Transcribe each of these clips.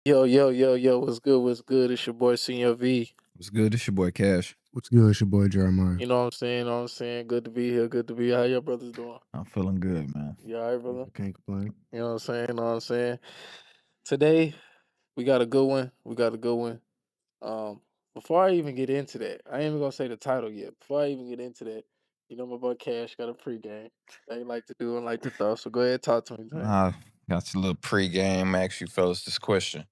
Yo, yo, yo, yo, what's good? What's good? It's your boy Senior V. What's good? It's your boy Cash. What's good? It's your boy Jeremiah. You know what I'm saying? Know what I'm saying? Good to be here. Good to be here. How your brothers doing? I'm feeling good, man. You all right, brother? Can't complain. You know what I'm saying? Know what I'm saying? Today, we got a good one. We got a good one. Before I even get into that, I ain't even gonna say the title yet. Before I even get into that, you know my boy Cash got a pregame. They like to do and like to throw. So go ahead, talk to me, man. Got your little pregame. Ask you fellas this question: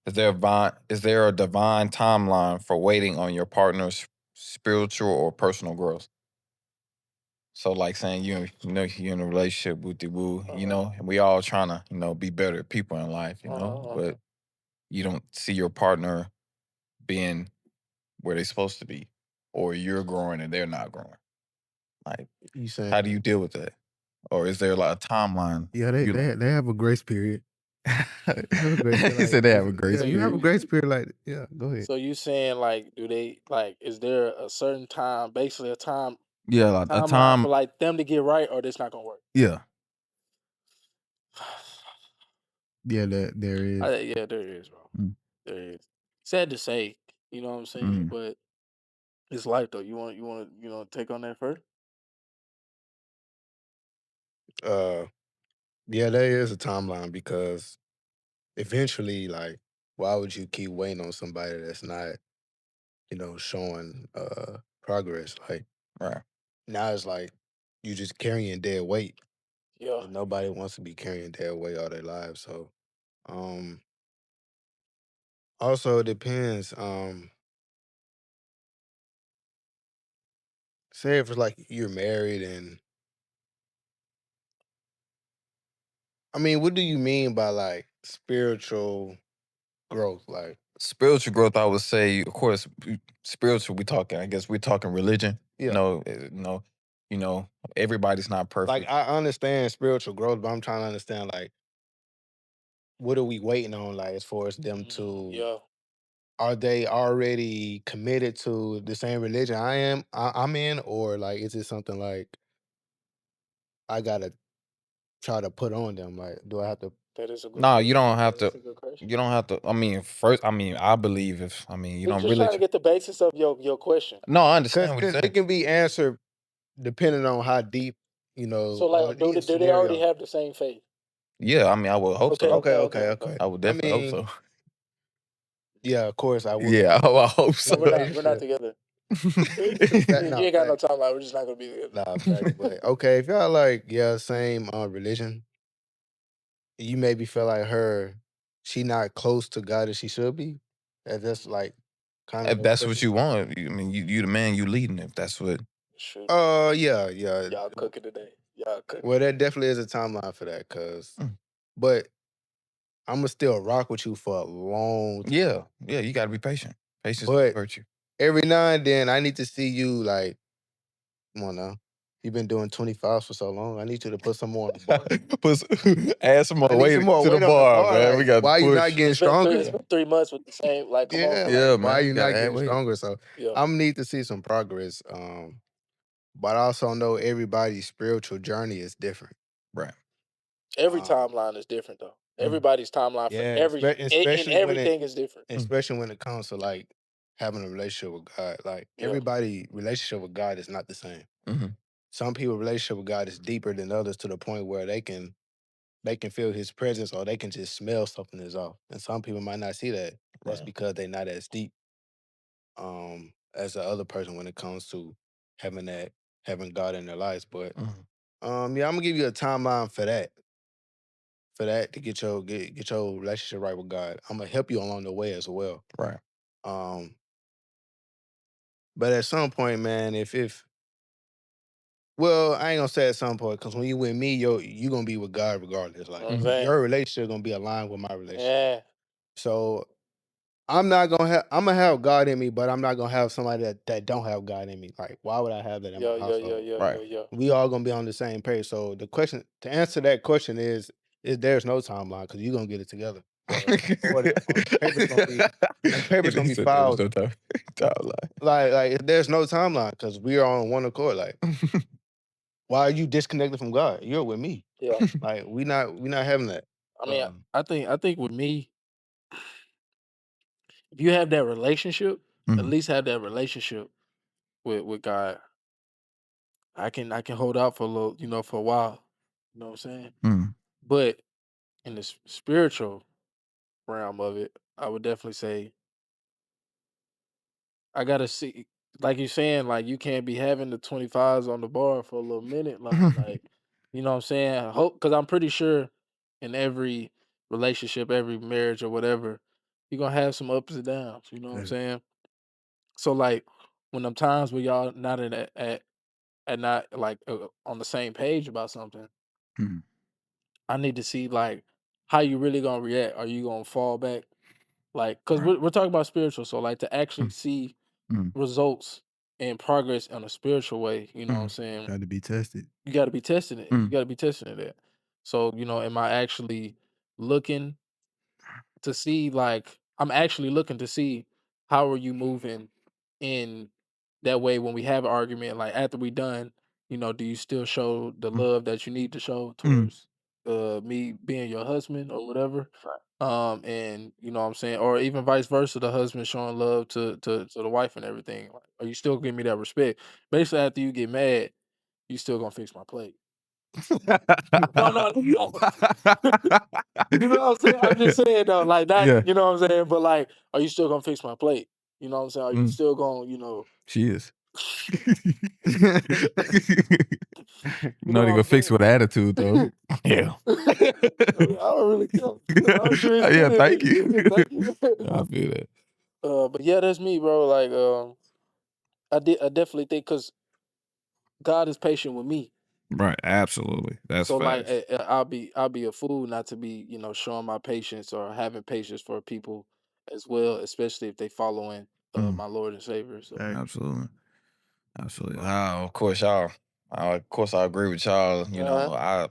is there a divine timeline for waiting on your partner's spiritual or personal growth? So, like saying you're in a relationship with the woo, and we all trying to be better people in life, but you don't see your partner being where they're supposed to be, or you're growing and they're not growing. Like, You saying? how do you deal with that? Or is there like a timeline? Yeah, they have a grace period. He said they have a grace Yeah, you have a period. grace period. Like, yeah, go ahead. So you saying like, do they like? Is there a certain time, basically a time Yeah, like a timeline time. for like them to get right, or this not gonna work? Yeah, Yeah, there is. Yeah, there is, bro. Mm. There is. Sad to say, you know what I'm saying, Mhm. but it's life though. You want to take on that first? Yeah, there is a timeline because eventually, like, why would you keep waiting on somebody that's not, showing progress? Like Right. now it's like you just carrying dead weight. Yeah. And nobody wants to be carrying dead weight all their lives. So um also it depends. Say if it's like you're married and I mean, what do you mean by like spiritual growth? Like Spiritual growth, I would say, of course, spiritual. I guess we're talking religion. yeah. Everybody's not Like perfect. I understand spiritual growth, but I'm trying to understand like what are we waiting on, like as far as them to Yeah. are they already committed to the same religion I'm in, or like is it something like I gotta try to put on them? Like, do I have to That is a good No, you question. don't have That's to. a good question. You don't have to. I mean, first, I believe if you We're don't just really. trying to get the basis of your question. No, I because understand what you're it saying. can be answered depending on how deep, So or like, do they already scenario. have the same faith? Yeah, I mean, I would hope Okay, so. okay, Okay, okay, okay, okay. okay. I would I definitely hope mean, so. yeah, of course I would. Yeah, I hope so. But we're not Relationship. together. That You not ain't got no fact. timeline. We're just not gonna be together. Nah, fact. But okay, if y'all like, yeah, same religion, you maybe feel like she not close to God as she should be. That's like kind of If the that's what question. you want, I mean, you the man, you leading. If that's what. Shoot, Yeah, yeah. y'all cooking today. Y'all cooking. Well, there definitely is a timeline for that, Mm. but I'ma still rock with you for a long time. Yeah, you got to be patient. Patience is a But virtue. every now and then I need to see you like, come on now. You've been doing 25 for so long. I need you to put some more on the bar. Add some more I need some weight more to the weight on the bar, bar. man. We Like, got to why you not push. getting It's stronger? been 3 months with the same. Like, come on. Yeah, Like, Yeah, like why man. you We got not to add getting weight. stronger? So yeah. I'm need to see some progress. But I also know everybody's spiritual journey is different. Right. Every Um, timeline is different though. Everybody's timeline for yeah, and everything is different. especially when it comes to like having a relationship with God. Like Yeah. everybody relationship with God is not the same. hmm Some people relationship with God is deeper than others to the point where they can feel his presence or they can just smell something is off. And some people might not see that. That's Right. because they're not as deep as the other person when it comes to having God in their lives. But Mhm. yeah, I'm gonna give you a timeline for that. For that to get your relationship right with God. I'm gonna help you along the way as well. Right. Um, but at some point, man, if well, I ain't gonna say at some point, because when you with me, you gonna be with God regardless. You know Like what I'm Mhm. saying? your relationship gonna be aligned with my relationship. Yeah. So I'm gonna have God in me, but I'm not gonna have somebody that don't have God in me. Like, why would I have that in my Yeah, yeah, yeah, household? yeah, Right. yeah, yeah. We all gonna be on the same page. So the question to answer that question is there's no timeline because you're gonna get it together. Or the paper's gonna be the paper's gonna He be said there was filed no timeline. like there's no timeline because we are on one accord. Like, why are you disconnected from God? You're with me. Yeah. Like we not having that. I mean, Um, I think with me, if you have that relationship, at Mhm. least have that relationship with God. I can hold out for a little, for a while. You know what I'm saying? Mhm. But in the spiritual realm of it, I would definitely say I gotta see, like you're saying, like you can't be having the 25s on the bar for a little minute, like you know what I'm saying? I hope, because I'm pretty sure in every relationship, every marriage or whatever, you're gonna have some ups and downs. You know what I'm Yeah. saying? So like when them times where y'all not at not like on the same page about something, Mhm. I need to see like how you really gonna react. Are you gonna fall back? Like, cause Right. we're talking about spiritual, so like to actually Mm. see Mhm. results and progress in a spiritual way, you know what I'm Mhm. saying? Got to be tested. You got to be testing it. You Mhm. got to be testing it. So, am I actually looking to see, like, I'm actually looking to see how are you moving in that way when we have an argument, like after we done, do you still show the Mhm. love that you need to show Mhm. towards me being your husband or whatever? Right. And you know what I'm saying, or even vice versa, the husband showing love to the wife and everything. Like, are you still giving me that respect? Basically, after you get mad, you still gonna fix my plate. No, no, no. You know what I'm saying? I'm just saying though, like that, Yeah. you know what I'm saying? But like, are you still gonna fix my plate? You know what I'm saying? Are you Mm. still gonna, She is. you know They what gonna I'm fix saying? with attitude though. Yeah. I don't really care. I'm sure it's Yeah, good. thank you. Thank you. I feel that. But yeah, that's me, bro. Like, I definitely think because God is patient with me. Right, absolutely. That's So like, facts. I'll be a fool not to be, showing my patience or having patience for people as well, especially if they following Mm, my Lord and Savior. So Facts. absolutely. Absolutely. Of course, y'all. Of course, I agree with y'all. uh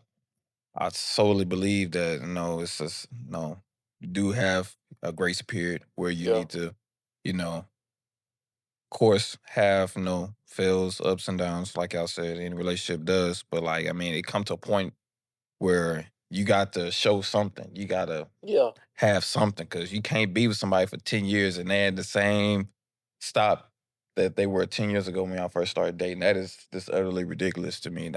I solely believe that it's just you do have a grace period where you yeah, need to, of course, have fails, ups and downs, like y'all said, any relationship does. But like, I mean, it come to a point where you got to show something. You got to yeah. have something because you can't be with somebody for 10 years and they're in the same stop that they were 10 years ago when y'all first started dating. That is just utterly ridiculous to me.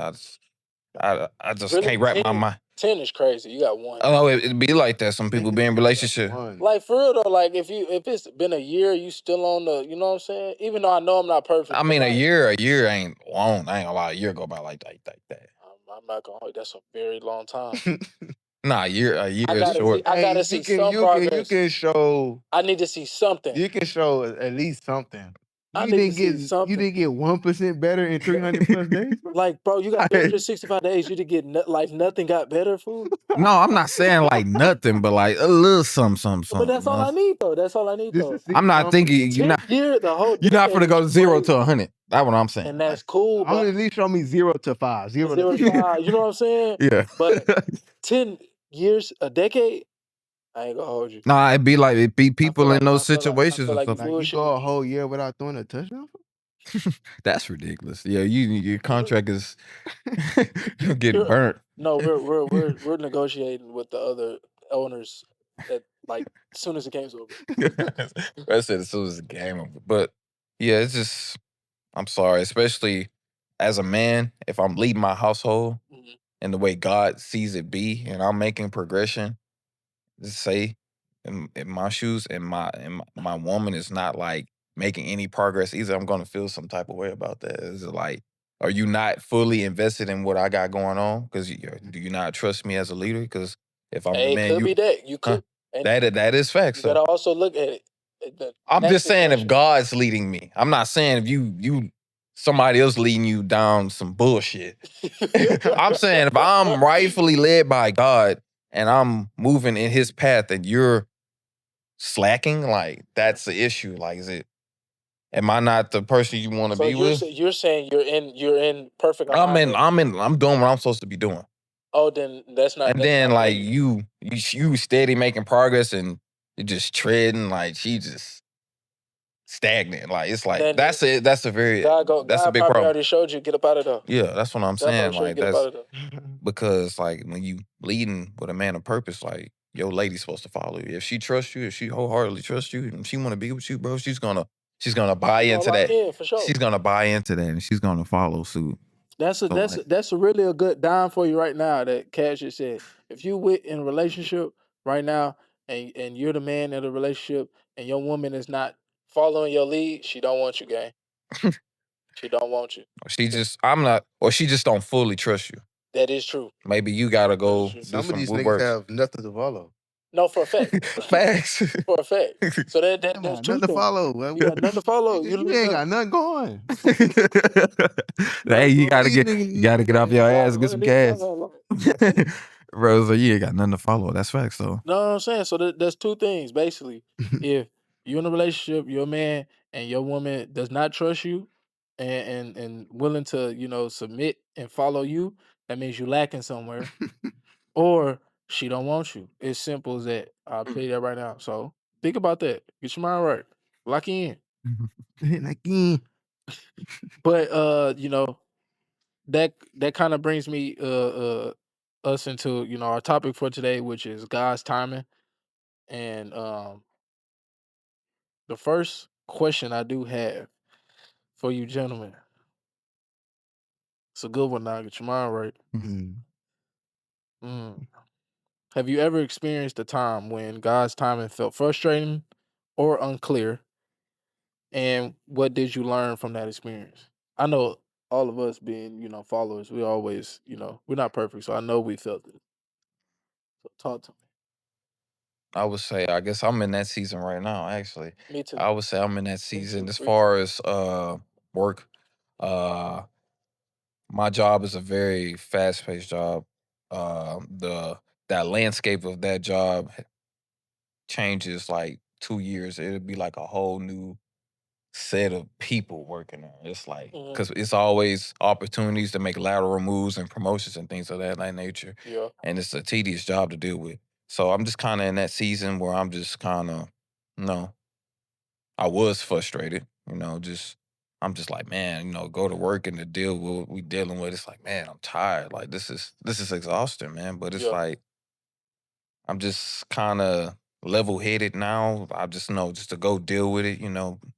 I just Really, can't wrap my mind. 10 is crazy. You got one. Oh, it'd be like that. Some people be in relationship. One. Like for real though, like if it's been a year, you still on the, you know what I'm saying? Even though I know I'm not perfect, I but mean, a like year ain't long. I ain't gonna lie, a year go by like that. I'm not gonna hold. That's a very long time. Nah, a year I is gotta see. short. I gotta Hey, see some you progress. can show I need to see something. at least something. I You need to didn't see get something. 1% better in 300 plus days, bro. Like, bro, you got 365 days. You to get like nothing got better, fool. No, I'm not saying like nothing, but like a little something. But that's all I need though. That's all I need Just to though. see I'm not something. thinking 10 year, the whole you're not gonna decade go is 0 to crazy, 100. That's what I'm saying. and that's cool. I'm But at least show me 0 to 5, 0 0 to to 5, you know what I'm saying? Yeah. But 10 years, a decade, I ain't gonna hold you. Nah, it'd be people in those I feel situations like and you stuff. Like you bullshitting go a me. whole year without throwing a touchdown. That's ridiculous. Yeah, your contract is you're getting You're- burnt. No, we're negotiating with the other owners at like as soon as the game's over. I said as soon as the game over. But yeah, it's just I'm sorry, especially as a man, if I'm leading my household Mhm. in the way God sees it be, and I'm making progression, just say in my shoes and my woman is not like making any progress either, I'm gonna feel some type of way about that. Is it like, are you not fully invested in what I got going on? Because do you not trust me as a leader? Because if I'm the Hey, it man, could be that you huh? could, and That is facts. you So gotta also look at it. I'm That just saying if situation. God's leading me, I'm not saying if you somebody else leading you down some bullshit. I'm saying if I'm rightfully led by God and I'm moving in His path, and you're slacking, like that's the issue. Like, am I not the person you want to So be with? you're saying you're in perfect I'm alignment. I'm doing what I'm supposed to be doing. Oh, then that's And not then like really. you steady making progress and you're just treading, like she just stagnant. Like it's like Then that's it. That's a very that's a God big probably problem. already showed you get up out of there. Yeah, that's what I'm God probably saying. showed you Like get up out that's of there. because like when you leading with a man of purpose, like your lady's supposed to follow you. If she trusts you, if she wholeheartedly trusts you, and she want to be with you, bro, she's gonna buy You gonna into lock that. in for sure. She's gonna buy into that, and she's gonna follow suit. That's So like, a really a good dime for you right now that Cash just said. If you in a relationship right now and you're the man of the relationship and your woman is not following your lead, she don't want you, gang. She don't want you. she just don't fully trust you. That is true. Maybe you gotta go true. do Some of some these good niggas work. have nothing to follow. No, for a fact. Facts. For a fact. So Come that's on, two nothing to things. follow. Well, You got nothing to follow. Nigga, you ain't got nothing going. Hey, you Nothing gotta going. get off your ass and get some gas. No, Bro, so you ain't got nothing to follow. That's facts though. what I'm saying. So there's two things basically. If you're in a relationship, your man and your woman does not trust you and willing to, submit and follow you, that means you lacking somewhere. Or she don't want you. It's simple as that. I'll tell you that right now. So think about that. Get your mind right. Lock in. Like, But that kind of brings me us into, our topic for today, which is God's timing. And the first question I do have for you gentlemen. It's a good one now. Get your mind right. mm, Mm. Have you ever experienced a time when God's timing felt frustrating or unclear? And what did you learn from that experience? I know all of us being, followers, we always, we're not perfect, so I know we felt it. So talk to I would say, I guess I'm in that season right now, actually. me. Me too. I would say I'm in that Me season too. as Me far too. as work. Uh my job is a very fast-paced job. The that landscape of that job changes like 2 years. It'll be like a whole new set of people working there. It's like Mhm. because it's always opportunities to make lateral moves and promotions and things of that nature. Yeah. And it's a tedious job to deal with. So I'm just kind of in that season where I'm just kind of, you know, I was frustrated. I'm just like, man, go to work and to deal with what we dealing with. It's like, man, I'm tired. Like this is exhausting, man. But it's Yeah. like I'm just kind of level headed now. I just know just to go deal with it.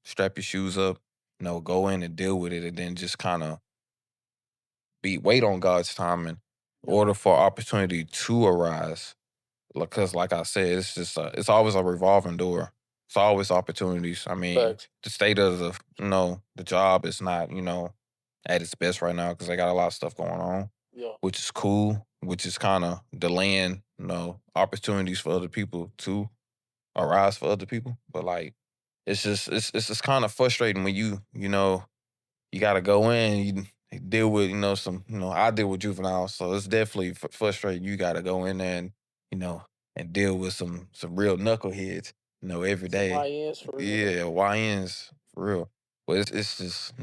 Strap your shoes up. Go in and deal with it, and then just kind of wait on God's time in Yeah. order for opportunity to arise. Because, like I said, it's always a revolving door. It's always opportunities. I mean, Facts. the state of the job is not at its best right now because they got a lot of stuff going on, Yeah. which is cool, which is kind of delaying opportunities for other people to arise for other people. But like, it's just kind of frustrating when you got to go in. You deal with I deal with juveniles, so it's definitely frustrating. You got to go in there and you know and deal with some real knuckleheads every Some day. YNs for real. Yeah, YNs for real. But it's just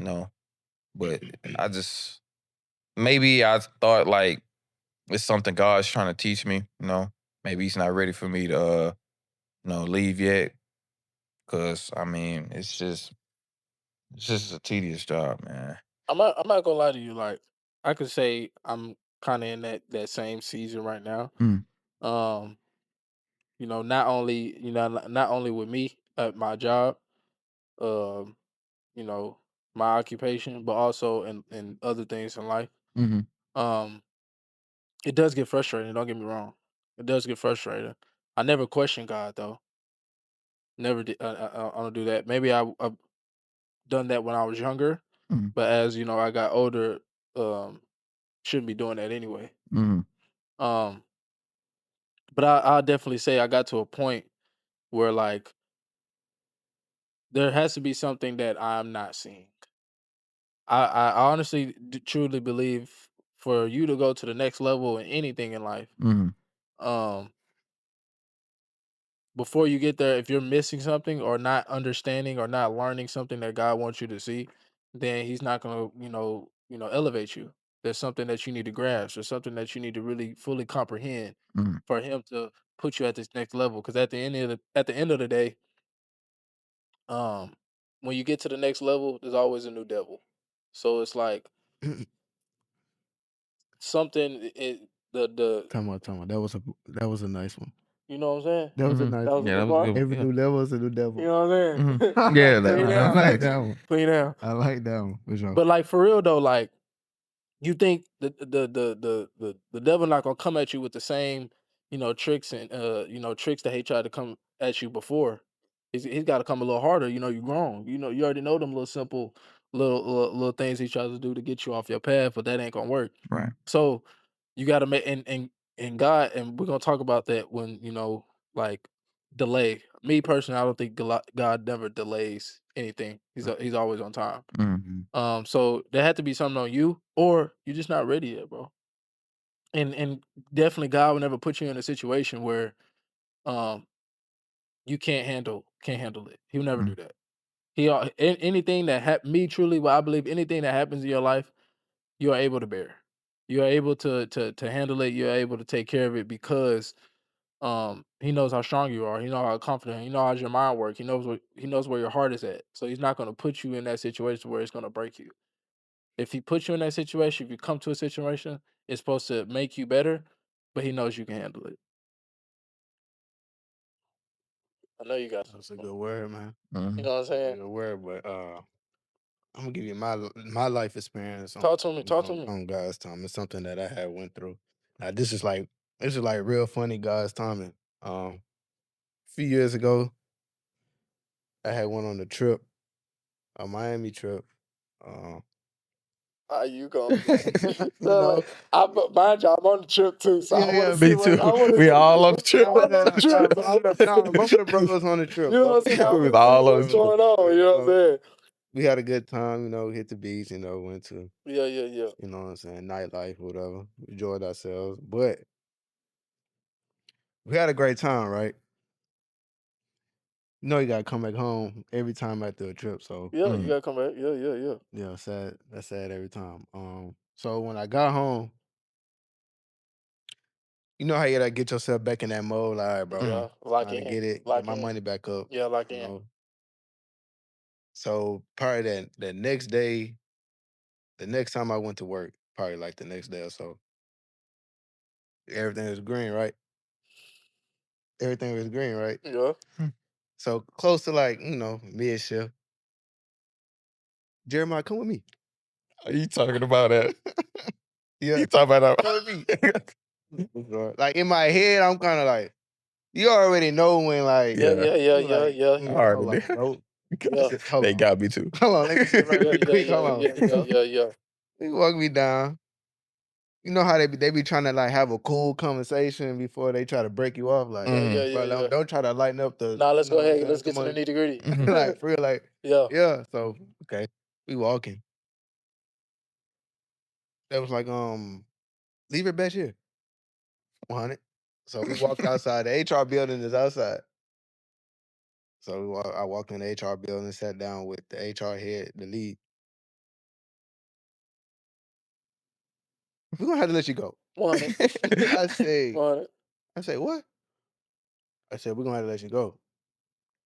But I just maybe I thought like it's something God's trying to teach me. Maybe He's not ready for me to leave yet. Cause I mean it's just a tedious job, man. I'm not gonna lie to you. Like I could say I'm kind of in that same season right now. Mm. Um, not only not only with me at my job, um, you know, my occupation, but also in other things in life. Mm-hmm. Um, it does get frustrating. Don't get me wrong. It does get frustrating. I never question God though. Never did. I don't do that. Maybe I've done that when I was younger, Mm-hmm. but as I got older, shouldn't be doing that anyway. Mm-hmm. Um, but I'll definitely say I got to a point where like there has to be something that I'm not seeing. I honestly truly believe for you to go to the next level in anything in life, Mm-hmm. um, before you get there, if you're missing something or not understanding or not learning something that God wants you to see, then He's not gonna, elevate you. There's something that you need to grasp, or something that you need to really fully comprehend Mm-hmm. for Him to put you at this next level. Because at the end of the day, um, when you get to the next level, there's always a new devil. So it's like something. The Time out. That was a nice one. You know what I'm saying? That was a Mhm. nice That was one. a Yeah, good that was a bar. good one. Every Yeah. new level is a new You devil. know what I'm saying? Mhm. Yeah, Clean that, I down. like that one. Clean down. I like that one for sure. But like for real though, like you think the devil not gonna come at you with the same, tricks and tricks that he tried to come at you before. He's got to come a little harder. You grown. You already know them little simple little things he tries to do to get you off your path, but that ain't gonna work. right. So you got to make and God, and we're gonna talk about that when like delay. Me personally, I don't think God never delays anything. He's always on time. Mhm. So there had to be something on you, or you're just not ready yet, bro. And definitely God will never put you in a situation where um you can't handle it. He'll never do Mm. that. Anything that me truly, what I believe, anything that happens in your life, you are able to bear. You are able to handle it. You're able to take care of it because he knows how strong you are. He knows how confident. He knows how your mind works. He knows where your heart is at. So he's not going to put you in that situation where it's going to break you. If he puts you in that situation, if you come to a situation, it's supposed to make you better, but he knows you can handle it. I know you got That's a something. good word, man. You Mhm. know what I'm That's a saying? good word, but I'm gonna give you my life experience Talk to me. Talk to me. on God's time. It's something that I had went through. Now this is like real funny God's timing. A few years ago, I had went on a trip, a Miami trip. Um, How you gonna? you know, Mind you, I'm on the trip too, so I yeah, want yeah, to see Me what too. I want to We see. all on the trip. I'm on the trip. both of the brothers on the You trip. know what I'm Both saying? of I We the was want to see all on what's the trip. going on. You know what I'm saying? we had a good time, hit the beach, went to, Yeah, yeah, yeah. what I'm saying, nightlife, whatever. Enjoyed ourselves. But we had a great time, right? You gotta come back home every time after a trip. So Yeah, you Mm. gotta come back. Yeah, yeah, yeah. sad. That's sad every time. So when I got home, you know how you gotta get yourself back in that mode, like, all right, bro, Yeah, Mm. lock trying to in, get lock my in. money back up, Yeah, lock you in. know. So probably that next day, the next time I went to work, probably like the next day or so, everything was green, right? Everything was green, right? Yeah. So close to like, mid shift. Jeremiah, come with me. Are you talking about that? Yeah, You talking about come with me. Like in my head, I'm kind of like, you already know when like, Yeah, Yeah, yeah, yeah, you yeah, like, yeah, I hold already on, did. bro. yeah, Hold They on. got me too. Hold on, let me sit right yeah, real yeah, quick. Hold yeah, on. yeah, yeah, yeah, yeah. He walk me down. You know how they be trying to like have a cool conversation before they try to break you off. Like, Yeah, yeah, Mm. yeah, bro, yeah. don't try to lighten up the, Now let's you know go what I'm ahead. saying? Let's get Come to the on. nitty gritty. Mhm. Like, for real, like, Yeah. yeah. So, okay. We walking. That was like, leave your badge here. 100. So we walked outside. The HR building is outside. So I walked in the HR building, sat down with the HR head, the lead. We're gonna have to let you go. 100. I say, 100. what? I said, we're gonna have to let you go.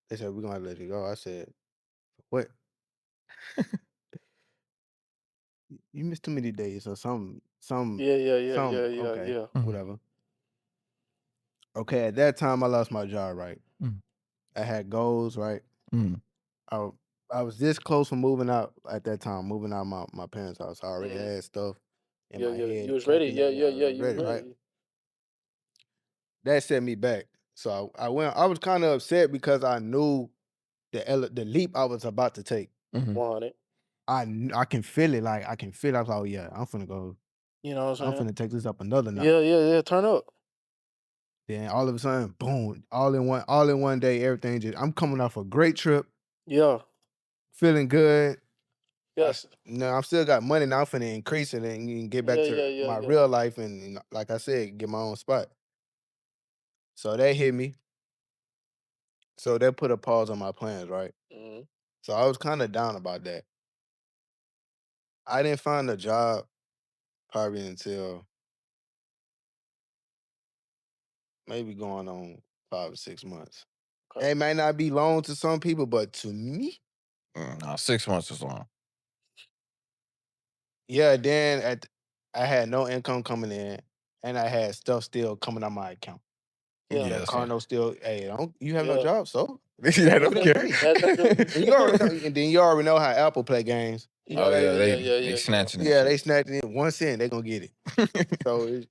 They said, we're gonna have to let you go. I said, what? You missed too many days or Yeah, yeah, yeah, yeah, some, yeah, okay, yeah. Mhm. whatever. Okay, at that time I lost my job, right? Mm. I had goals, right? Mm. I I was this close from moving out at that time, moving out my parents' house. I already Mhm. had stuff in Yeah, my yeah. You head, was ready. Yeah, calculated. yeah, I yeah. was You was ready, right? ready. That set me back. So I went. I was kind of upset because I knew the leap I was about to take. Mhm. 100. I can feel it. Like I can feel it. I was like, oh yeah, I'm finna go. You know what I'm I'm saying? finna take this up another notch. Yeah, yeah, yeah. Turn up. Then all of a sudden, boom! All in one day, everything just. I'm coming off a great trip, Yeah. feeling good. Yes. I'm still got money now. I'm finna increase it and get back Yeah, to yeah, yeah, my yeah. real life and like I said, get my own spot. So that hit me. So that put a pause on my plans, right? Mhm. So I was kind of down about that. I didn't find a job probably until maybe going on 5 or 6 months. Okay. It may not be long to some people, but to me, Nah, 6 months is long. yeah. I had no income coming in, and I had stuff still coming out my account. Yeah. Yeah, so Cardinal still, hey, you have no Yeah. job, so yeah, you don't get care. paid. That's true. And you already know, and then you already know how Apple play games. You know Oh yeah, Yeah. they snatching that yeah, they shit. snatching it 1 cent, they gonna get it.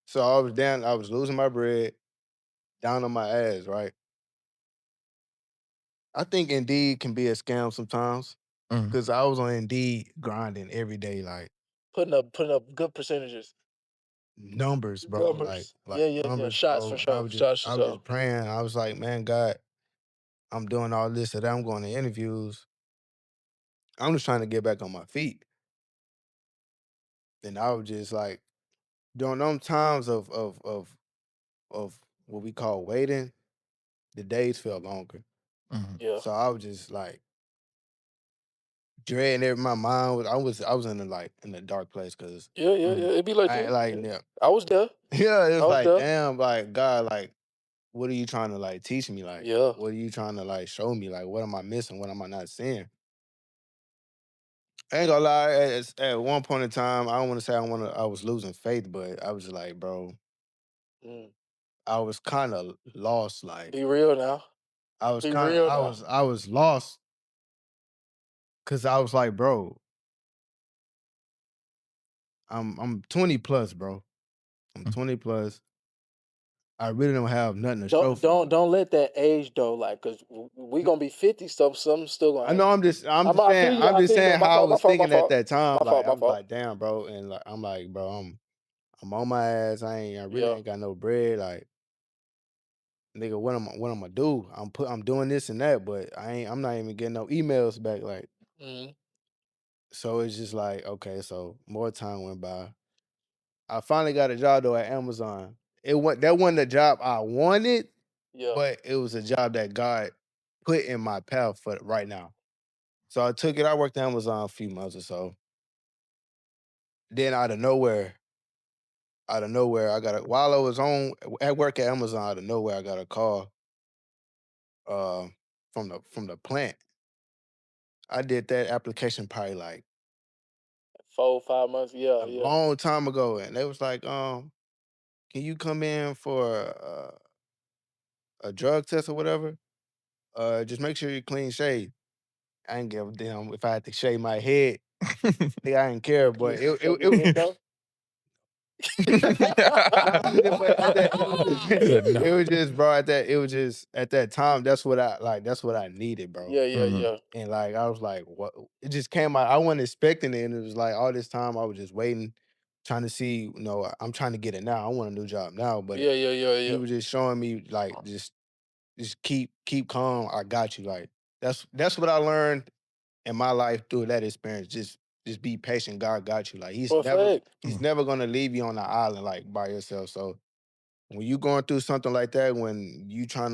So I was down, I was losing my bread, down on my ass, right? I think Indeed can be a scam sometimes Mhm. because I was on Indeed grinding every day, like Putting up good percentages. numbers, bro, Numbers. like Yeah. numbers, Shots bro. for And sure. Shots for I was sure. just praying. I was like, man, God, I'm doing all this, and I'm going to interviews. I'm just trying to get back on my feet. And I was just like, during them times of what we call waiting, the days felt longer. Mhm. Yeah. So I was just like dreading it. My mind was I was in a dark place because Yeah. It'd be like I ain't that. like Yeah. yeah. I was there. Yeah, I it's was like there. damn, like God, like what are you trying to like teach me? Like Yeah. what are you trying to like show me? Like what am I missing? What am I not seeing? I ain't gonna lie, at one point in time, I don't want to say I was losing faith, but I was just like, bro, Mm. I was kind of lost. Like Be real now. Be real now. I was lost because I was like, bro, I'm 20 plus, bro. I'm Mhm. 20 plus. I really don't have nothing to show Don't for don't it. don't let that age though, like, cause we gonna be 50, so something's still I gonna know happen. I feel you. I'm I just feel you though. saying My how I fault. My was fault. My thinking at fault. that time. My Like fault. I My was fault. like, damn, bro, and like I'm like, bro, I'm on my ass. I really Yeah. ain't got no bread. Like, nigga, what I'm gonna do? I'm doing this and that, but I'm not even getting no emails back. Like, Mhm. so it's just like, okay, so more time went by. I finally got a job though at Amazon. That wasn't the job I wanted, Yeah. but it was a job that God put in my path for right now. So I took it. I worked at Amazon a few months or so. Then out of nowhere, while I was on at work at Amazon, out of nowhere, I got a call uh, from the plant. I did that application probably like 4, 5 months. Yeah. a Yeah. long time ago, and they was like, can you come in for a drug test or whatever? Just make sure you clean shave. I ain't give a damn if I had to shave my head. Nigga, I didn't care, but So you didn't know? no, but at that, No. it was just, bro. It was just at that time. That's what I like. That's what I needed, bro. Mhm. Yeah. And like, I was like, what? It just came out. I wasn't expecting it, and it was like all this time I was just waiting, trying to see. I'm trying to get it now. I want a new job now, but he Yeah. was just showing me like, just keep calm. I got you. Like that's what I learned in my life through that experience. Just be patient. God got you. Like For a fact. he's never gonna leave you on the island like by yourself. So when you going through something like that, when you don't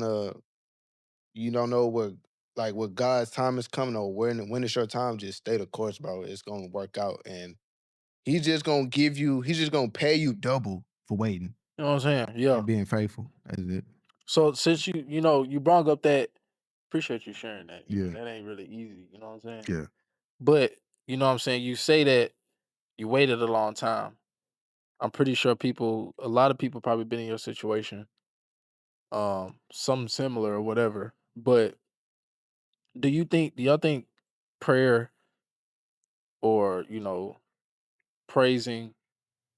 know what God's time is coming or when it's your time, just stay the course, bro. It's gonna work out, and he's just gonna pay you double for waiting You know what I'm saying? Yeah. and being faithful. That's it. So since you brought up that, appreciate you sharing that. Yeah. That ain't really easy. You know what I'm saying? Yeah. But you know what I'm saying. You say that you waited a long time. I'm pretty sure a lot of people probably been in your situation, something similar or whatever. But do y'all think prayer or praising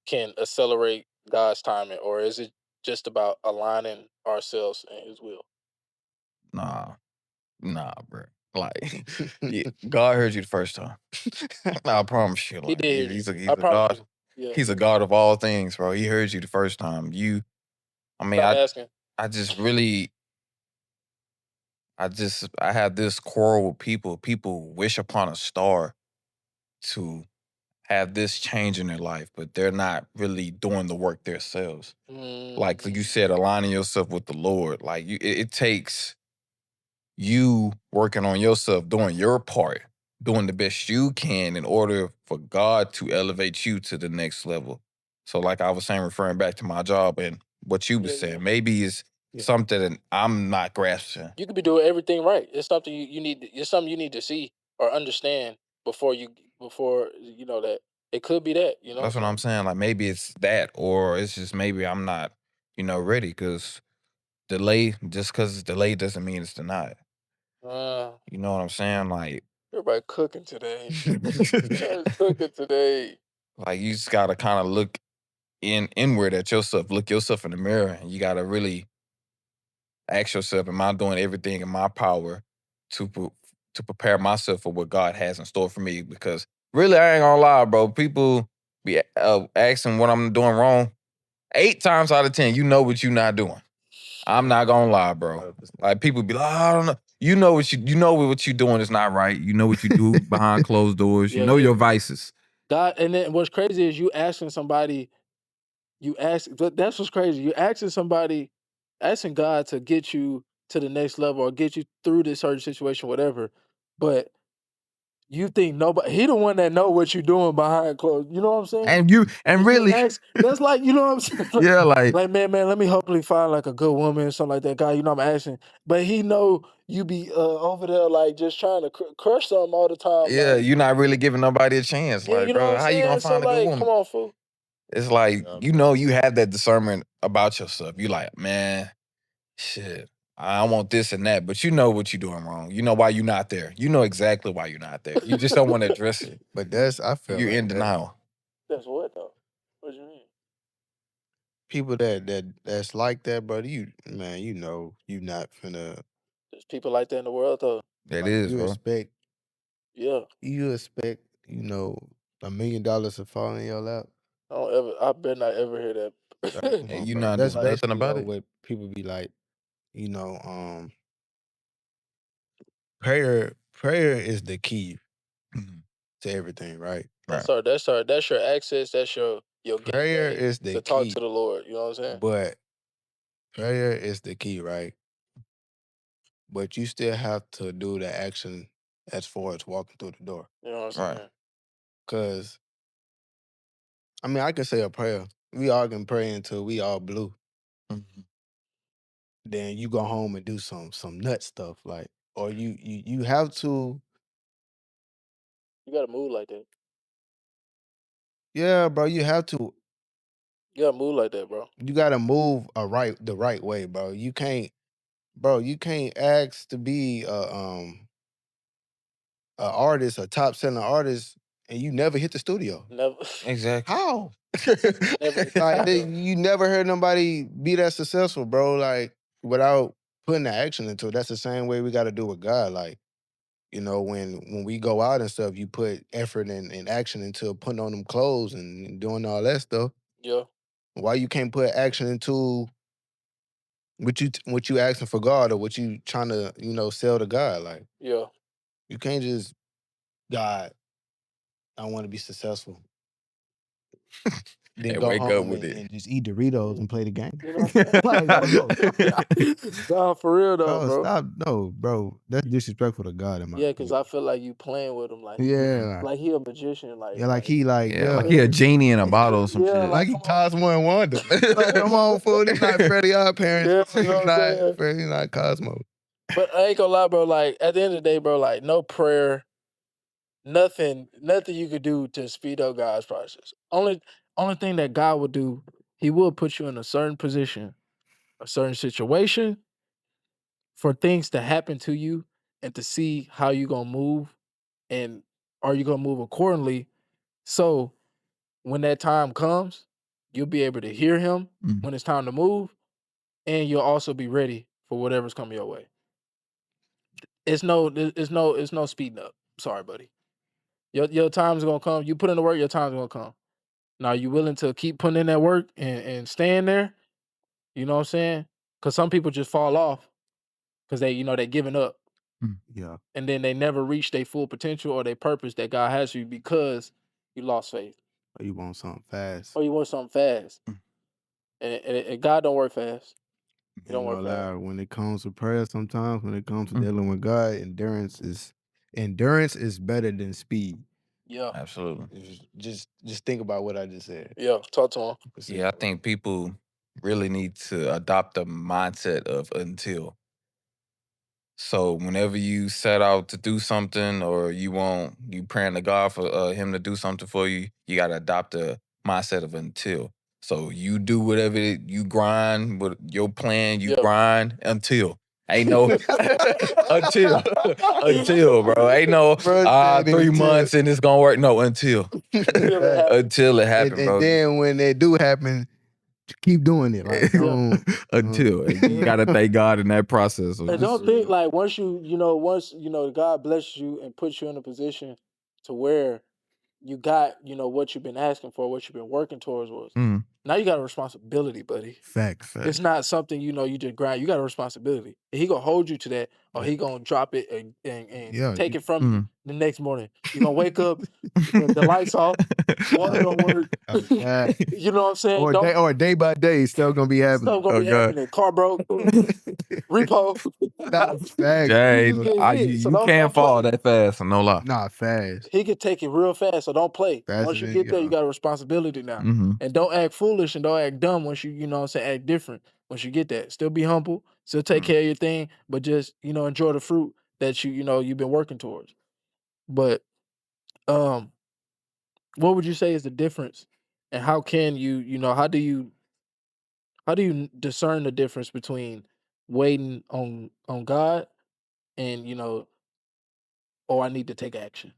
can accelerate God's timing, or is it just about aligning ourselves in His will? Nah, bro. Like, yeah, God heard you the first time. I promise you. He Like, did. he's I a promise God. you. Yeah. He's a God of all things, bro. He heard you the first time. I mean, Stop asking. I just really, I have this quarrel with people. People wish upon a star to have this change in their life, but they're not really doing the work themselves. Like you Mm, said, aligning yourself with the Lord. Like it takes you working on yourself, doing your part, doing the best you can in order for God to elevate you to the next level. So, like I was saying, referring back to my job and what you was yeah. saying, maybe it's Yeah. something that I'm not grasping. You could be doing everything right. It's something you need. It's something you need to see or understand before you know that it could be that. You know. That's what I'm So saying. Like maybe it's that, or it's just maybe I'm not, ready. Because delay, just because it's delayed doesn't mean it's denied. Uh, You know what I'm saying? Like, everybody cooking today. Everybody's cooking today. like you just gotta kind of look inward at yourself, look yourself in the mirror, and you gotta really ask yourself, am I doing everything in my power to to prepare myself for what God has in store for me? Because really, I ain't gonna lie, bro. People be asking what I'm doing wrong. 8 times out of 10, you know what you're not doing. I'm not gonna lie, bro. 100%. Like people be like, oh, I don't know. You know what you're doing is not right. You know what you do behind closed doors. You Yeah, know yeah. your vices. God, and then what's crazy is you asking somebody, that's what's crazy. You're asking somebody, asking God to get you to the next level or get you through this certain situation, whatever. But you think nobody, he the one that know what you're doing behind closed. You know what I'm saying? And you And you really, ask, that's like, you know what I'm saying? Like, yeah, like like, man, let me hopefully find like a good woman or something like that. Guy, you know I'm asking. But he know you be over there like just trying to crush something all the time. yeah, Like, you're not really giving nobody a chance. yeah, Like, you know what bro, I'm how you gonna saying? So find a good like, woman? come on, fool. It's like, Yeah. you know, you have that discernment about yourself. You like, man, shit, I want this and that, but you know what you're doing wrong. You know why you're not there. You know exactly why you're not there. You just don't want to address it. But I feel You're like in denial. That's what though? What do you mean? people that's like that, brother. Man, you know, you not finna There's people like that in the world though. That like is, bro. Yeah. you expect, $1 million to fall in your lap. I better not ever hear that. Like, come And on, you bro. not That's doing nothing basically about it. what people be like. You know, prayer is the key Mhm. to everything, right? Right. That's your access, that's your Prayer gateway is the to talk key, to the Lord. You know what I'm saying? but prayer is the key, right? But you still have to do the action as far as walking through the door. You know what I'm Right. saying? Cause I mean, I can say a prayer. We all can pray until we all blue. Mhm. Then you go home and do some nut stuff, like, or you have to. You gotta move like that. Yeah, bro. You have to. You gotta move like that, bro. You gotta move the right way, bro. You can't ask to be a artist, a top selling artist, and you never hit the studio. Never Exactly. How? never hit the Like studio. you never heard nobody be that successful, bro. Like without putting the action into it. That's the same way we got to do with God. Like when we go out and stuff, you put effort and action into putting on them clothes and doing all that stuff. Yeah. Why you can't put action into what you asking for God or what you trying to sell to God? Like Yeah. you can't just God. I want to be successful. Then And go wake up home with and, it. and just eat Doritos and play the game. You know what I'm saying? Like, Nah, for real though, bro, bro. stop. No, bro. That's disrespectful to God in my Yeah, cause opinion. I feel like you playing with him, Yeah. like he a magician, Yeah, like he like, Yeah, like he a genie in a bottle or some Yeah, shit. like he Cosmo and Wanda. Like, come on, fool. He's not Freddie our parents. Yeah, you know what I'm saying? Freddie not Cosmo. But I ain't gonna lie, bro. Like at the end of the day, bro, like no prayer, nothing you could do to speed up God's process. Only thing that God would do, He will put you in a certain position, a certain situation, for things to happen to you and to see how you gonna move and are you gonna move accordingly. So when that time comes, you'll be able to hear Him Mhm. when it's time to move, and you'll also be ready for whatever's coming your way. It's no speeding up. Sorry, buddy. Your time's gonna come. You put in the work, your time's gonna come. Now, you willing to keep putting in that work and staying there? You know what I'm saying? Because some people just fall off because they giving up Yeah. and then they never reach their full potential or their purpose that God has for you because you lost faith Or you want something fast. or you want something fast. Mm. And God don't work fast. He don't Ain't work gonna fast. lie, when it comes to prayer, sometimes when it comes to Mm. dealing with God, endurance is better than speed. Yeah. Absolutely. Just think about what I just said. Yeah. Talk to him. Yeah, I think people really need to adopt a mindset of until. So whenever you set out to do something or you praying to God for him to do something for you, you gotta adopt a mindset of until. So you do whatever you grind, with your plan, you Yep. grind until. Ain't no until, bro. Ain't no Bro said 3 until. months and it's gonna work. No, until until it happen, And bro. then when they do happen, keep doing it. Like don't Until you gotta thank God in that process. And don't think like once God blesses you and puts you in a position to where you got, what you've been asking for, what you've been working towards was. Mhm. Now you got a responsibility, buddy. Facts. It's not something, you just grind. You got a responsibility. And he gonna hold you to that, or he gonna drop it and Yeah, take it from you Mhm. the next morning. You gonna wake up, the lights off, water don't work. Okay. You know what I'm saying? Or day by day, still gonna be happening. Stuff gonna be happening. Car broke, repo. That's facts. Jay, You get hit, so you don't can't fall play. that fast, no lie. Nah, fast. He could take it real fast, so don't play. Faster Once you than get there, you you got a responsibility now. Mm-hmm. And don't act foolish and don't act dumb once act different once you get that. Still be humble, still take care of your thing, but just, enjoy the fruit that you've been working towards. But what would you say is the difference? And how can how do you discern the difference between waiting on God and, oh, I need to take action?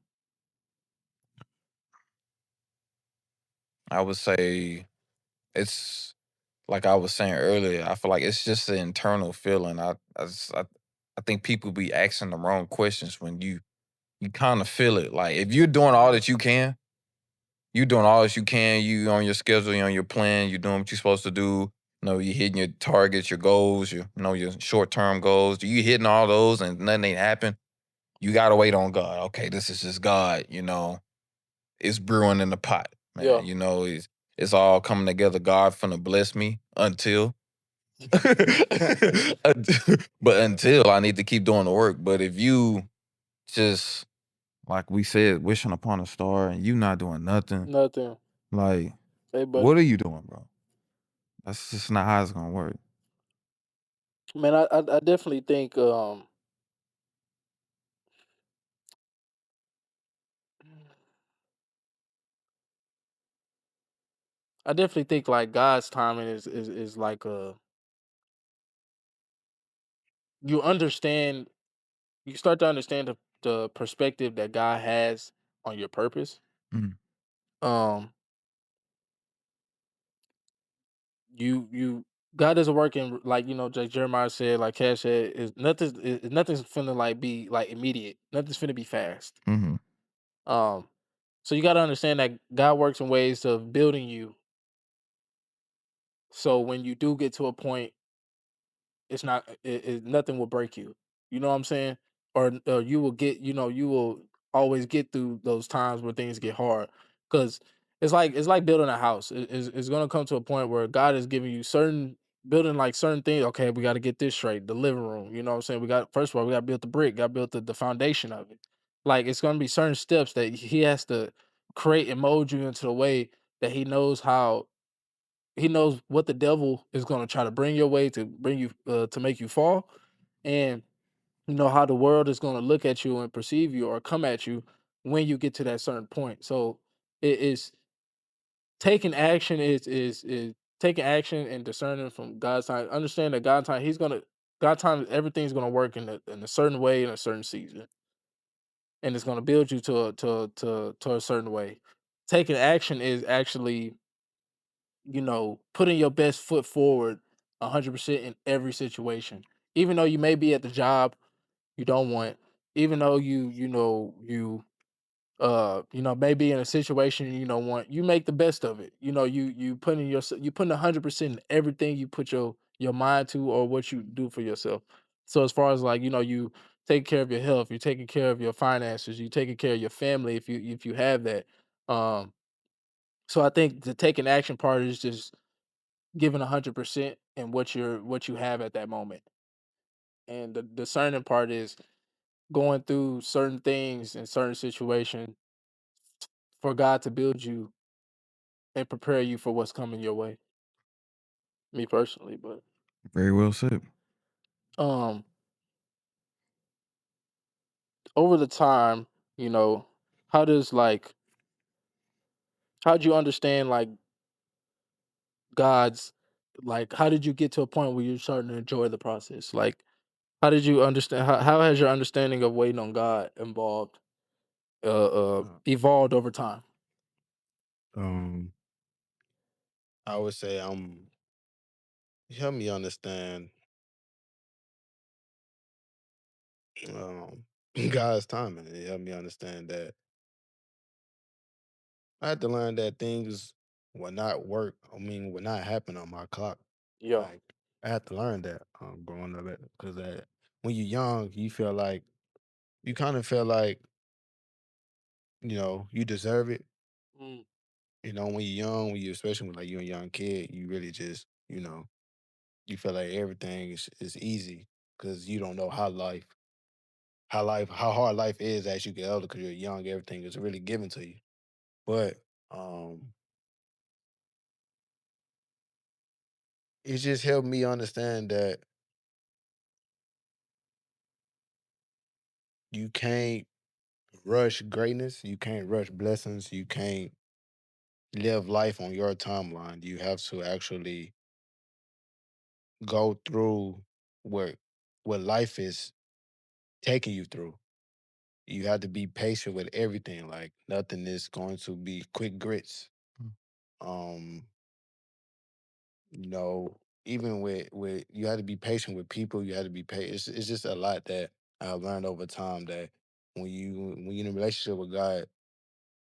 I would say it's like I was saying earlier. I feel like it's just an internal feeling. I think people be asking the wrong questions when you kind of feel it. Like if you're doing all that you can, you doing all that you can. You on your schedule, you on your plan. You doing what you're supposed to do. You hitting your targets, your goals, your short term goals. You hitting all those and nothing ain't happen. You gotta wait on God. Okay, this is just God. It's brewing in the pot, man. Yeah. It's all coming together. God finna bless me until. But until I need to keep doing the work. But if you just like we said, wishing upon a star and you not doing nothing, Nothing. like Hey, buddy. what are you doing, bro? That's just not how it's gonna work. Man, I definitely think like God's timing is like you understand you start to understand the perspective that God has on your purpose. Mhm. Um you God doesn't work in like like Jeremiah said, like Cash said, nothing's finna like be like immediate. Nothing's finna be fast. Mm-hmm. So you gotta understand that God works in ways of building you. So when you do get to a point, it's not nothing will break you. You know what I'm saying? Or you will get, you will always get through those times where things get hard. Cause it's like building a house. It's gonna come to a point where God is giving you building like certain things. Okay, we gotta get this straight. The living room, you know what I'm saying? First of all, we gotta build the brick, gotta build the foundation of it. Like it's gonna be certain steps that he has to create and mold you into the way that he knows what the devil is going to try to bring your way to bring you to make you fall, and how the world is going to look at you and perceive you or come at you when you get to that certain point. So it is taking action is taking action and discerning from God's time. Understand that God time everything's gonna work in a certain way in a certain season, and it's gonna build you to a certain way. Taking action is actually putting your best foot forward 100% in every situation. Even though you may be at the job you don't want, even though you may be in a situation you don't want, you make the best of it. You putting 100% in everything you put your mind to or what you do for yourself. So as far as like, you taking care of your health, you're taking care of your finances, you taking care of your family if you have that. Um so I think the taking action part is just giving 100% in what you have at that moment. And the discerning part is going through certain things in certain situations for God to build you and prepare you for what's coming your way. Me personally, but Very well said. um over the time, how does like how do you understand like God's like, how did you get to a point where you're starting to enjoy the process? Like, how did you understand how has your understanding of waiting on God Uh, evolved over time? um, I would say help me understand um God's timing. It helped me understand that I had to learn that things will not work. I mean, will not happen on my clock. Yeah. Like I had to learn that growing up because when you're young, you feel like you kind of feel like you deserve it. Mm, When you're young, when you especially when like you're a young kid, you really just you feel like everything is easy because you don't know how hard life is as you get older because you're young. Everything is really given to you, but um, it just helped me understand that you can't rush greatness. You can't rush blessings. You can't live life on your timeline. You have to actually go through what what life is taking you through. You have to be patient with everything. Like nothing is going to be quick grits. Mm. Um, you know, even with you have to be patient with people. You have to be patient. It's just a lot that I've learned over time that when you're in a relationship with God,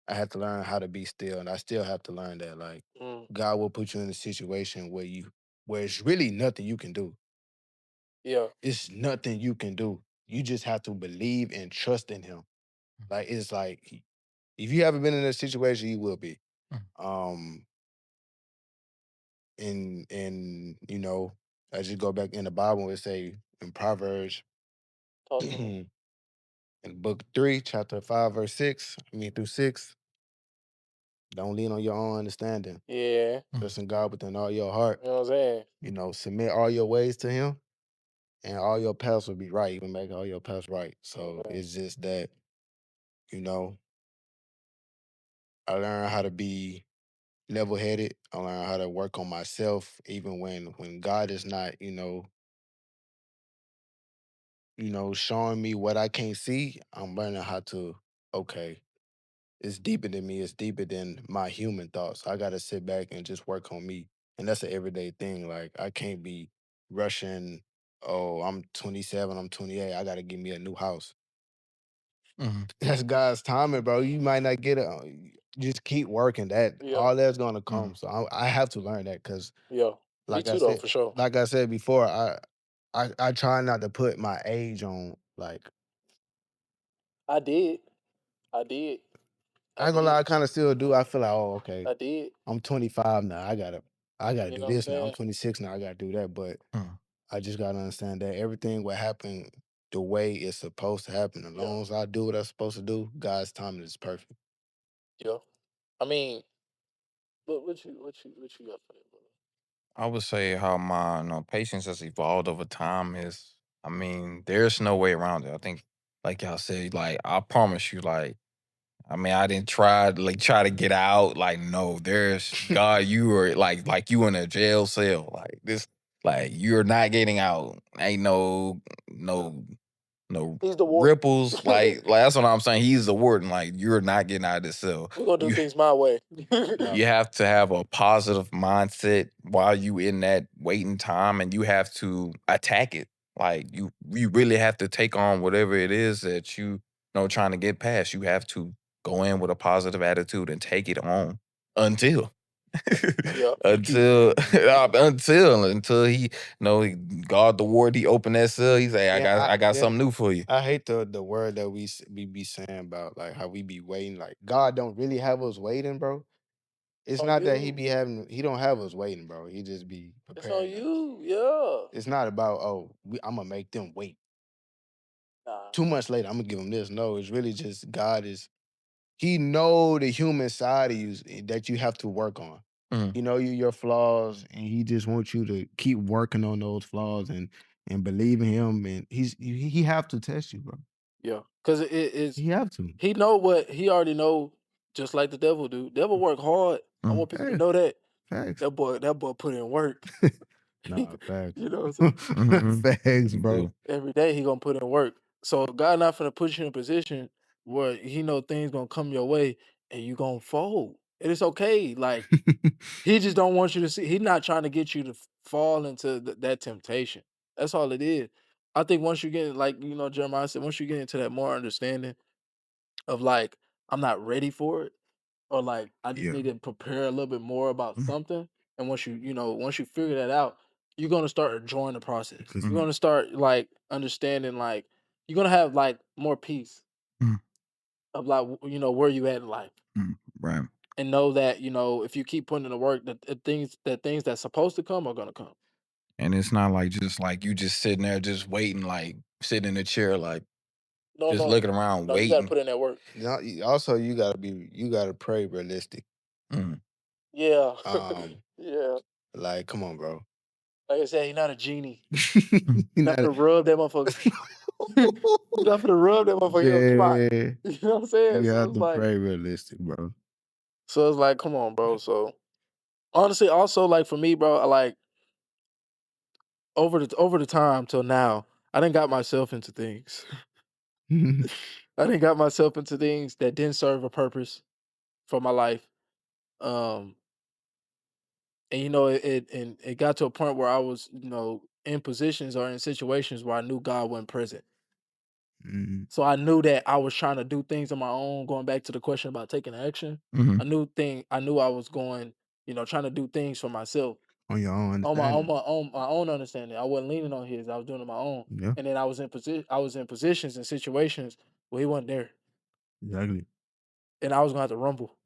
I had to learn how to be still, and I still have to learn that. Like mm, God will put you in a situation where it's really nothing you can do. yeah. It's nothing you can do. You just have to believe and trust in Him. Like it's like if you haven't been in a situation, you will be. Mm. Um, and I just go back in the Bible and say in Proverbs, Talk to me. in book 3, chapter 5, verse 6, I mean through 6, don't lean on your own understanding. Yeah. Mm. Trust in God within all your heart. You know what I'm saying? Submit all your ways to Him, and all your paths will be right. He will make all your paths right. So Okay. it's just that, you know, I learned how to be level headed. I learned how to work on myself, even when God is not, showing me what I can't see. I'm learning how to, okay, it's deeper than me. It's deeper than my human thoughts. I got to sit back and just work on me. And that's an everyday thing. Like, I can't be rushing. Oh, I'm 27, I'm 28. I got to get me a new house. Mhm. That's God's timing, bro. You might not get it. Just keep working. Yeah. All that's gonna come. Mhm. So I have to learn that because, Yeah. Me like I too though, said, for sure. like I said before, I try not to put my age on. Like I did. I did. I I ain't gonna lie, did. I kind of still do. I feel like, oh, okay, I did. I'm 25 now. I gotta You do know what I'm this now. I'm saying? 26 now. I gotta do that. But Mm. I just gotta understand that everything will happen the way it's supposed to happen. As Yeah. long as I do what I'm supposed to do, God's timing is perfect. Yeah. I mean, what you got for that, brother? I would say how my patience has evolved over time is, I mean, there's no way around it. I think, like y'all said, like I promise you, like I mean, I didn't try to get out. Like, no, there's God. You are like you in a jail cell. Like this, like you're not getting out. Ain't Yeah. no no He's the warden. ripples. Like that's what I'm saying. He's the warden. Like you're not getting out of this cell. We're gonna do You things my way. Yeah. you have to have a positive mindset while you in that waiting time, and you have to attack it. Like you really have to take on whatever it is that you know trying to get past. You have to go in with a positive attitude and take it on until Yeah. Keep until going. Yeah. until he God the ward, he opened that cell. He say, Yeah, I got something new for you. I hate the word that we be saying about like how we be waiting. Like God don't really have us waiting, bro. It's It's on not that you. he don't have us waiting, bro. He just be It's on preparing us. you. Yeah. It's not about I'm gonna make them wait Nah. 2 months later. I'm gonna give them this. No, it's really just God is. He know the human side of you that you have to work on. Mhm. He know your flaws, and he just wants you to keep working on those flaws and believe in him. And he have to test you, bro. Yeah. Cause it is He have to. he know what he already know, just like the devil do. Devil work hard. I Mhm. want people to Yeah. know that. Facts. That boy put in work. Nah, facts. You know what I'm saying? Mhm. Facts, You bro. do. Every day he gonna put in work. So God not finna put you in a position where he know things gonna come your way and you gonna fold. And it's okay. Like he just don't want you to see. He's not trying to get you to fall into that temptation. That's all it is. I think once you get like Jeremiah said, once you get into that more understanding of like I'm not ready for it, or like I just Yeah. need to prepare a little bit more about Mhm. something. And once you figure that out, you're gonna start enjoying the process. Because You're gonna start like understanding like you're gonna have like more peace Mhm. of like where you at in life. Right. And know that, if you keep putting in the work that things that's supposed to come are gonna come. And it's not like just like you just sitting there just waiting, like sitting in a chair, like No, just no, looking around no, you gotta waiting. put in that work. Now, also you gotta pray realistic. Mm. Yeah. Um, Yeah. like, come on, bro. Like I said, he's not a genie. You You're not know gonna rub that motherfucker. You're not gonna rub that motherfucker on the spot. Man, You know what I'm saying? you So have it's to like pray realistic, bro. come on, bro. So honestly, also like for me, bro, I like over the time till now, I didn't got myself into things. I didn't got myself into things that didn't serve a purpose for my life. Um, and it got to a point where I was, in positions or in situations where I knew God wasn't present. Mhm. So I knew that I was trying to do things on my own, going back to the question about taking action. Mhm. I knew I was going, trying to do things for myself. On your own On my understanding. my own understanding. I wasn't leaning on his. I was doing it on my own. Yeah, And then I was in positions and situations where he wasn't there. exactly. And I was gonna have to rumble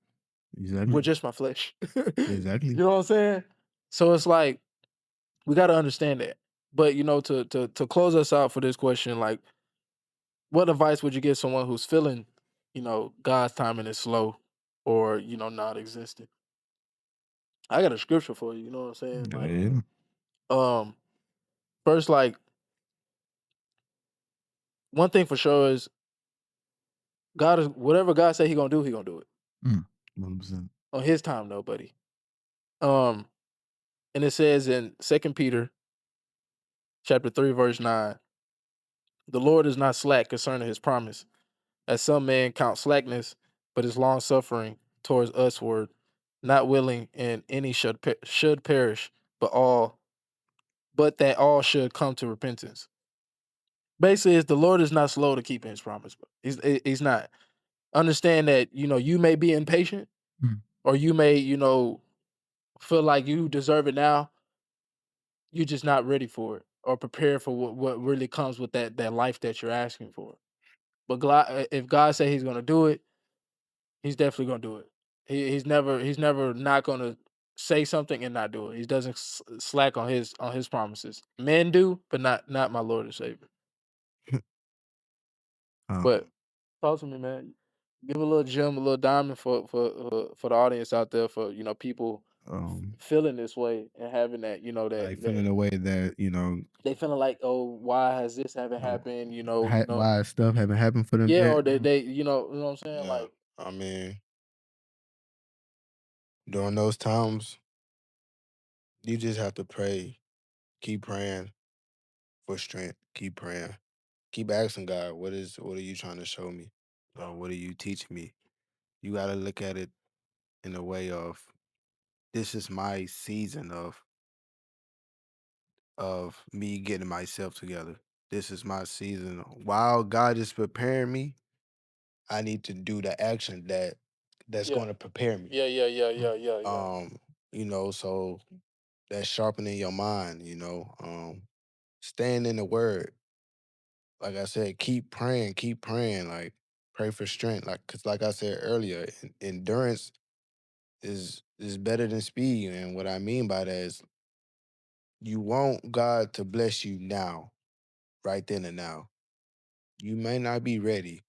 with Exactly. just my flesh. You Exactly. know what I'm saying? So it's like we gotta understand that. But to close us out for this question, like what advice would you give someone who's feeling, God's timing is slow or, not existent? I got a scripture for you, you know what I'm saying? Go Like, ahead. um, first, like one thing for sure is God is whatever God say he gonna do it. Mm. 100%. On his time though, buddy. Um, and it says in 2 Peter chapter 3, verse 9, the Lord is not slack concerning his promise, as some men count slackness, but is long suffering towards usward, not willing and any should perish, but that all should come to repentance. Basically, it's the Lord is not slow to keeping his promise, but he's not. Understand that, you may be impatient Mm. or you may, feel like you deserve it now. You're just not ready for it or prepared for what really comes with that life that you're asking for. But if God say he's gonna do it, he's definitely gonna do it. He's never not gonna say something and not do it. He doesn't slack on his promises. Men do, but not my Lord and Savior. But Um, talk to me, man. Give a little gem, a little diamond for the audience out there, for people um, feeling this way and having that, like that feeling the way that, they feeling like, oh, why has this haven't happened? why stuff haven't happened for them Yeah, yet. or they you know what I'm saying? Yeah. Like, I mean, during those times, you just have to pray. Keep praying for strength. Keep praying. Keep asking God, what are you trying to show me? Or what are you teaching me? You gotta look at it in a way of this is my season of me getting myself together. This is my season. While God is preparing me, I need to do the action that's yeah, going to prepare me. yeah. Um, so that's sharpening your mind, staying in the word. Like I said, keep praying, like pray for strength. Cause like I said earlier, endurance is better than speed. And what I mean by that is you want God to bless you now, right then and now. You may not be ready,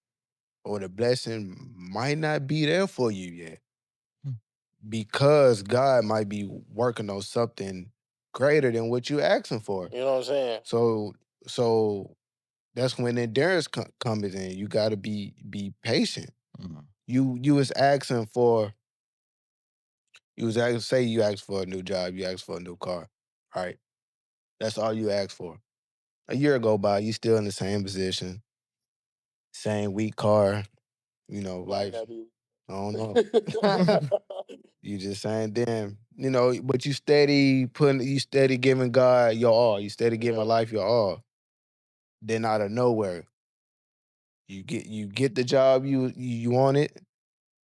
or the blessing might not be there for you yet, Mm. because God might be working on something greater than what you asking for. You know what I'm saying? So that's when endurance comes in. You got to be patient. Mm. You was asking for Say you asked for a new job, you asked for a new car, right? That's all you asked for. A year go by, you still in the same position, same weak car, Might life. not be. I don't know. You just saying, damn, but you steady giving God your all. You steady giving Yeah. life your all. Then out of nowhere, you get the job you wanted,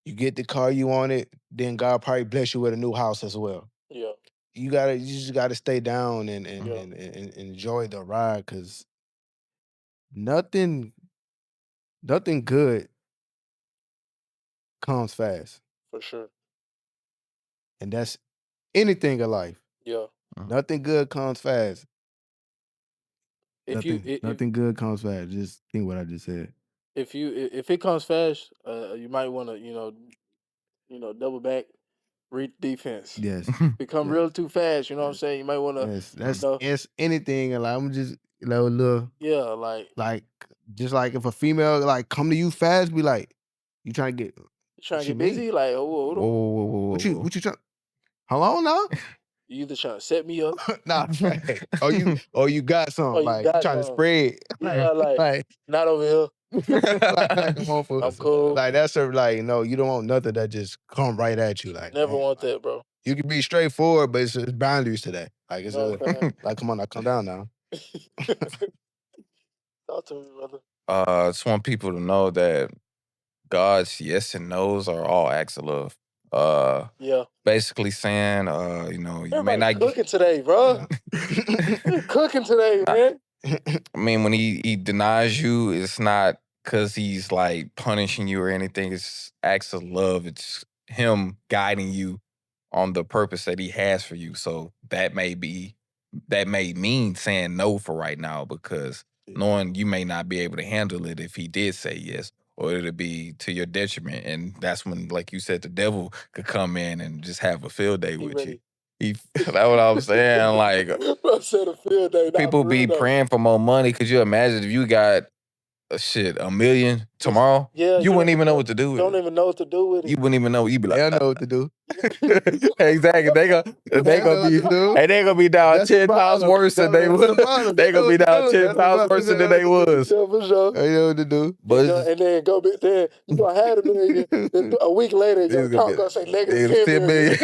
you get the car you wanted, then God probably bless you with a new house as well. Yeah. You just gotta stay down and Yeah. and enjoy the ride, cause nothing good comes fast. For sure. And that's anything in life. Yeah. Nothing good comes fast. If Nothing good comes fast. Just think what I just said. if it comes fast, you might want to double back, read defense. Yes. Become Yeah. real too fast. You know what I'm saying? You might want to. Yes. know. It's anything. And like I'm just little Yeah, like just like if a female like come to you fast, be like, you trying to get trying what to you get mean? busy. Like, Whoa, whoa, whoa, whoa, What whoa. you trying? Hello now? you either trying to set me up Nah, right. Or you got something. or you Like you got trying to some. spread. Yeah, like not over here. like, come on, fool. I'm cool. Like that's like no, you don't want nothing that just come right at you. Like Never man, want like, that, bro. you can be straightforward, but it's boundaries to that. Like You it's know what I'm saying? like come on, now come down now. Talk to me, brother. I just want people to know that God's yes and no's are all acts of love. Yeah. Basically saying, you may Everybody not cooking today, bro. You cooking today, man. I mean, when he denies you, it's not because he's like punishing you or anything. It's acts of love. It's him guiding you on the purpose that he has for you. So that may mean saying no for right now, because knowing you may not be able to handle it if he did say yes, or it'll be to your detriment. And that's when, like you said, the devil could come in and just have a field day He with ready. you. That's what I'm saying. Like, Bro said a field day. Nah, people for be real though. praying for more money. Could you imagine if you got $1 million tomorrow? Yeah, you wouldn't even know what to do with Don't it. even know what to do with it. You wouldn't even know. You'd be They'll like, know what to do. exactly. They know gonna what be, to do. and they gonna be down That's the 10 times problem. worse than they That's the was. problem. They gonna be down 10 That's the times problem. worse than they was. Yeah, for sure. They know what to do. But And then go back there. You gonna have $1 million. Then a week later, your It's gonna account be- gonna say it's negative 10 $10 million.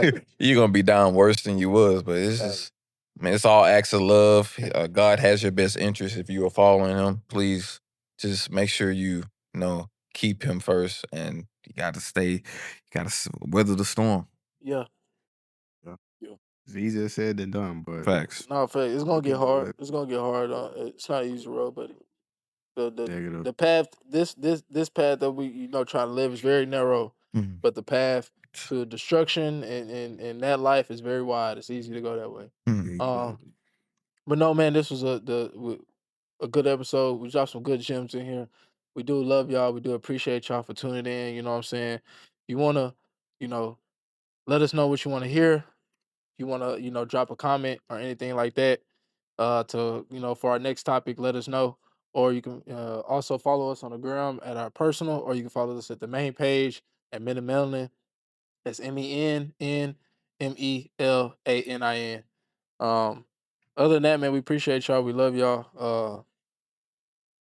million. You're gonna be down worse than you was, but it's just, man, it's all acts of love. God has your best interest. If you are following him, please just make sure you keep him first, and you gotta weather the storm. Yeah. It's easier said than done, but Facts. No, fact. It's gonna You get can do hard. it. It's gonna get hard. It's not an easy road, but Negative. the path, this path that we try to live is very narrow, Mhm. but the path to destruction and that life is very wide. It's easy to go that way. Exactly. But no, man, this was a good episode. We dropped some good gems in here. We do love y'all. We do appreciate y'all for tuning in. You know what I'm saying? You wanna, let us know what you want to hear. You wanna, drop a comment or anything like that. To for our next topic, let us know. Or you can also follow us on the gram at our personal, or you can follow us at the main page at Melanin. That's MENNMELANIN. Other than that, man, we appreciate y'all. We love y'all.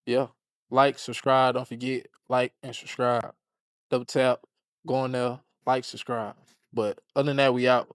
Yeah. Like, subscribe. Don't forget, like and subscribe. Double tap. Go on there. Like, subscribe. But other than that, we out.